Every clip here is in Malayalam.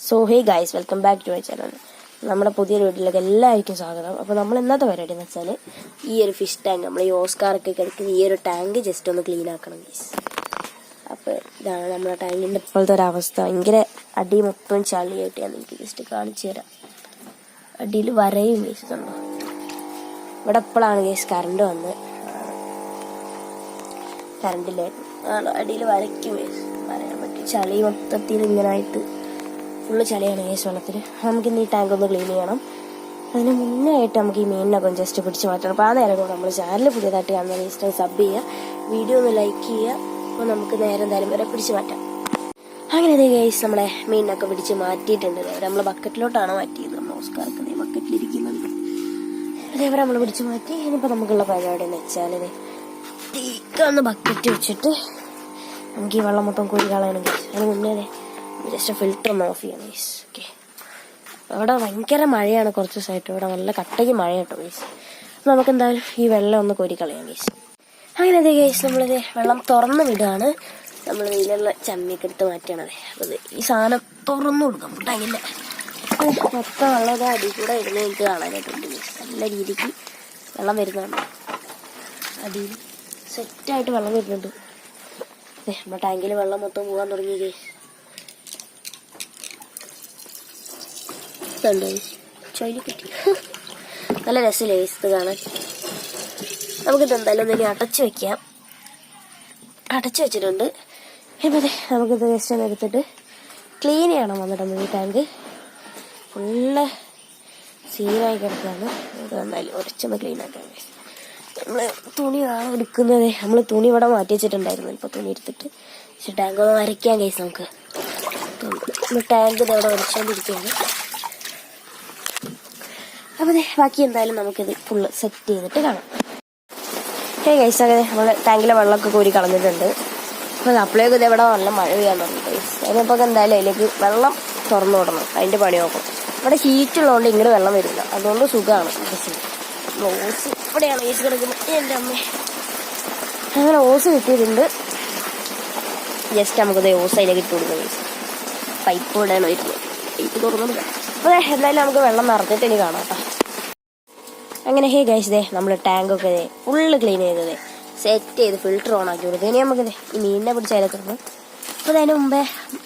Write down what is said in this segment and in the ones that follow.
So hey guys, welcome back to my channel. നമ്മുടെ പുതിയൊരു വീട്ടിലേക്ക് എല്ലാവർക്കും സ്വാഗതം. അപ്പോൾ നമ്മൾ ഇന്നത്തെ പരിപാടി എന്ന് വെച്ചാൽ ഈ ഒരു ഫിഷ് ടാങ്ക്, നമ്മൾ ഈ ഓസ്കാറൊക്കെ കഴിക്കുന്ന ഈ ഒരു ടാങ്ക് ജസ്റ്റ് ഒന്ന് ക്ലീൻ ആക്കണം ഗൈസ്. അപ്പോൾ ഇതാണ് നമ്മുടെ ടാങ്കിൻ്റെ ഇപ്പോഴത്തെ ഒരു അവസ്ഥ. ഭയങ്കര അടി മൊത്തം ചളിയായിട്ട് ഞാൻ നിങ്ങൾക്ക് ജസ്റ്റ് കാണിച്ചു തരാം. അടിയിൽ വരയും ഗൈസ് കണ്ടോ. ഇവിടെ എപ്പോഴാണ് ഗൈസ് കറണ്ട് വന്ന്, കറണ്ടിലായിരുന്നു അടിയിൽ വരയ്ക്കും ഗൈസ്, വരയാൻ പറ്റും. ചളി മൊത്തത്തിൽ ഇങ്ങനെ ആയിട്ട് ഫുള്ള് ചളിയാണ് ഗൈസ് വെള്ളത്തിൽ. നമുക്കിന്ന് ഈ ടാങ്ക് ഒന്ന് ക്ലീൻ ചെയ്യണം. അതിന് മുന്നേ ആയിട്ട് നമുക്ക് ഈ മീനിനൊക്കെ ഒന്ന് ജസ്റ്റ് പിടിച്ച് മാറ്റണം. അപ്പോൾ ആ നേരം കൂടെ നമ്മൾ ചാനൽ പുതിയതായിട്ട് കാണുന്ന ഗൈസ് സബ് ചെയ്യുക, വീഡിയോ ഒന്ന് ലൈക്ക് ചെയ്യുക. അപ്പോൾ നമുക്ക് നേരം എന്തായാലും വരെ പിടിച്ച് മാറ്റാം. അങ്ങനെ അതേ ഗൈസ് നമ്മളെ മീനിനൊക്കെ പിടിച്ച് മാറ്റിയിട്ടുണ്ട്. നമ്മൾ ബക്കറ്റിലോട്ടാണ് മാറ്റിയത്. നമ്മൾ ഓസ്കാർക്ക് ബക്കറ്റിലിരിക്കുന്നുണ്ട്. അതേപോലെ നമ്മൾ പിടിച്ച് മാറ്റി. ഇനിയിപ്പോൾ നമുക്കുള്ള പരിപാടി എന്ന് വെച്ചാൽ തീക്കാന്ന് ബക്കറ്റ് വെച്ചിട്ട് നമുക്ക് ഈ വെള്ളം മൊത്തം കോരി കളയണം ഗൈസ്. അതിന് മുന്നേ ജസ്റ്റ് ഫിൽറ്റർ ഒന്ന് ഓഫ് ചെയ്യണം ഗൈസ്. ഓക്കെ, അവിടെ ഭയങ്കര മഴയാണ് കുറച്ച് ദിവസമായിട്ട്. ഇവിടെ നല്ല കട്ടയ്ക്ക് മഴ കേട്ടോ ഗൈസ്. അപ്പം നമുക്ക് എന്തായാലും ഈ വെള്ളം ഒന്ന് കോരി കളയാം ഗൈസ്. അങ്ങനെ അതെ ഗൈസ്, നമ്മളിത് വെള്ളം തുറന്ന് വിടുകയാണ്. നമ്മൾ വെയിലുള്ള ചമ്മിയൊക്കെ എടുത്ത് മാറ്റണത്. അപ്പോൾ ഈ സാധനം തുറന്നു കൊടുക്കാം ടാങ്കിൻ്റെ. മൊത്തം വെള്ളം അടി കൂടെ ഇരുന്ന് എനിക്ക് കാണാനായിട്ടുണ്ട് ഗൈസ്. നല്ല രീതിക്ക് വെള്ളം വരുന്നുണ്ട്, അടിയിൽ സെറ്റായിട്ട് വെള്ളം വരുന്നുണ്ട്. നമ്മുടെ ടാങ്കിൽ വെള്ളം മൊത്തം പോകാൻ തുടങ്ങി ഗൈസ്. ചൊല്ലി കിട്ടി, നല്ല രസമില്ലേ ഗൈസ് ഇത് കാണാൻ. നമുക്കിത് എന്തായാലും ഒന്നിനി അടച്ചു വെക്കാം. അടച്ചു വെച്ചിട്ടുണ്ട്. ഇപ്പം അതെ നമുക്കിത് ജസ്റ്റ് ഒന്ന് എടുത്തിട്ട് ക്ലീൻ ചെയ്യണം. വന്നിട്ട് ഈ ടാങ്ക് ഫുള്ള് സീനായി കിടക്കുകയാണ്. ഇത് എന്തായാലും ഉരച്ചൊന്ന് ക്ലീൻ ആക്കാം ഗൈസ്. നമ്മൾ തുണിയാണ് എടുക്കുന്നത്. നമ്മൾ തുണി ഇവിടെ മാറ്റി വെച്ചിട്ടുണ്ടായിരുന്നു. ഇപ്പോൾ തുണി എടുത്തിട്ട് പക്ഷെ ടാങ്ക് ഒന്ന് വരയ്ക്കാം ഗൈസ്. നമുക്ക് ടാങ്ക് ഇതവിടെ വരച്ചുകൊണ്ടിരിക്കുകയാണ്. അപ്പോൾ ബാക്കി എന്തായാലും നമുക്കിത് ഫുള്ള് സെറ്റ് ചെയ്തിട്ട് കാണാം. ഗൈസ് അങ്ങനെ നമ്മൾ ടാങ്കിലെ വെള്ളമൊക്കെ കോരി കളഞ്ഞിട്ടുണ്ട്. അപ്പോൾ അപ്പോഴേക്കും ഇതെവിടെ നല്ല മഴ പെയ്യാൻ തുടങ്ങി ഗൈസ്. അതിനപ്പോൾ എന്തായാലും അതിലേക്ക് വെള്ളം തുറന്നു വിടണം, അതിൻ്റെ പണി നോക്കണം. ഇവിടെ ഹീറ്റുള്ളതുകൊണ്ട് ഇങ്ങോട്ട് വെള്ളം വരില്ല, അതുകൊണ്ട് സുഖമാണ്. ഓസ് ഇവിടെയാണ് ഓസ് കിടക്കുന്നത്. എൻ്റെ അമ്മ അങ്ങനെ ഓസ് കിട്ടിയിട്ടുണ്ട്. ജസ്റ്റ് നമുക്കത് ഓസ് അതിലേക്ക് ഇട്ട് കൊടുക്കാം ഗൈസ്. പൈപ്പ് ഇവിടെയാണ് വരുന്നത്, പൈപ്പ് തുറന്നു. അപ്പോൾ എന്തായാലും നമുക്ക് വെള്ളം നിറഞ്ഞിട്ട് ഇനി കാണാം കേട്ടോ. അങ്ങനെ ഹേ ഗൈസ്, നമ്മൾ ടാങ്കൊക്കെ ഫുള്ള് ക്ലീൻ ചെയ്തത് സെറ്റ് ചെയ്ത് ഫിൽറ്റർ ഓൺ ആക്കി കൊടുത്തു. ഇനി നമുക്ക് ഈ മീനിനെ പിടിച്ച് അതിലേക്ക് ഇടണം. അപ്പോൾ അതിന് മുമ്പേ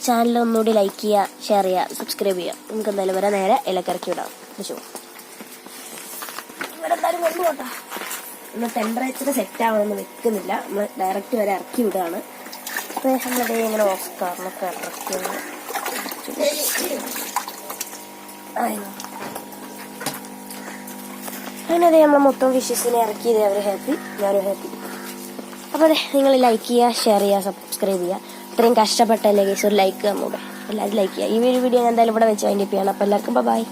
ചാനൽ ഒന്നുകൂടി ലൈക്ക് ചെയ്യുക, ഷെയർ ചെയ്യുക, സബ്സ്ക്രൈബ് ചെയ്യുക. നമുക്ക് എന്തായാലും വരെ നേരെ ഇലക്കിറക്കി വിടാം. ഇവിടെ എന്തായാലും കൊണ്ടുപോട്ടാ. നമ്മൾ ടെമ്പറേച്ചർ സെറ്റ് ആവണമെന്ന് വെക്കുന്നില്ല, നമ്മൾ ഡയറക്റ്റ് വരെ ഇറക്കി വിടുകയാണ്. അപ്പോൾ നമ്മളതേ ഇങ്ങനെ ഓസ്കാറിനൊക്കെ ഇറക്കി അങ്ങനെ അതെ നമ്മൾ മൊത്തം ഫിഷസിനെ ഇറക്കിയത് അവർ ഹാപ്പി, ഞാനും ഹാപ്പി. അപ്പോൾ അതെ നിങ്ങൾ ലൈക്ക് ചെയ്യുക, ഷെയർ ചെയ്യുക, സബ്സ്ക്രൈബ് ചെയ്യുക. ഇത്രയും കഷ്ടപ്പെട്ടല്ലേ ഗൈസ്, ഒരു ലൈക്ക് നമ്മുടെ എല്ലാവരും ലൈക്ക് ചെയ്യുക. ഈ ഒരു വീഡിയോ ഞാൻ എന്തായാലും ഇവിടെ വെച്ച് വൈൻഡപ്പ് ചെയ്യണം. അപ്പോൾ എല്ലാവർക്കും ബൈ.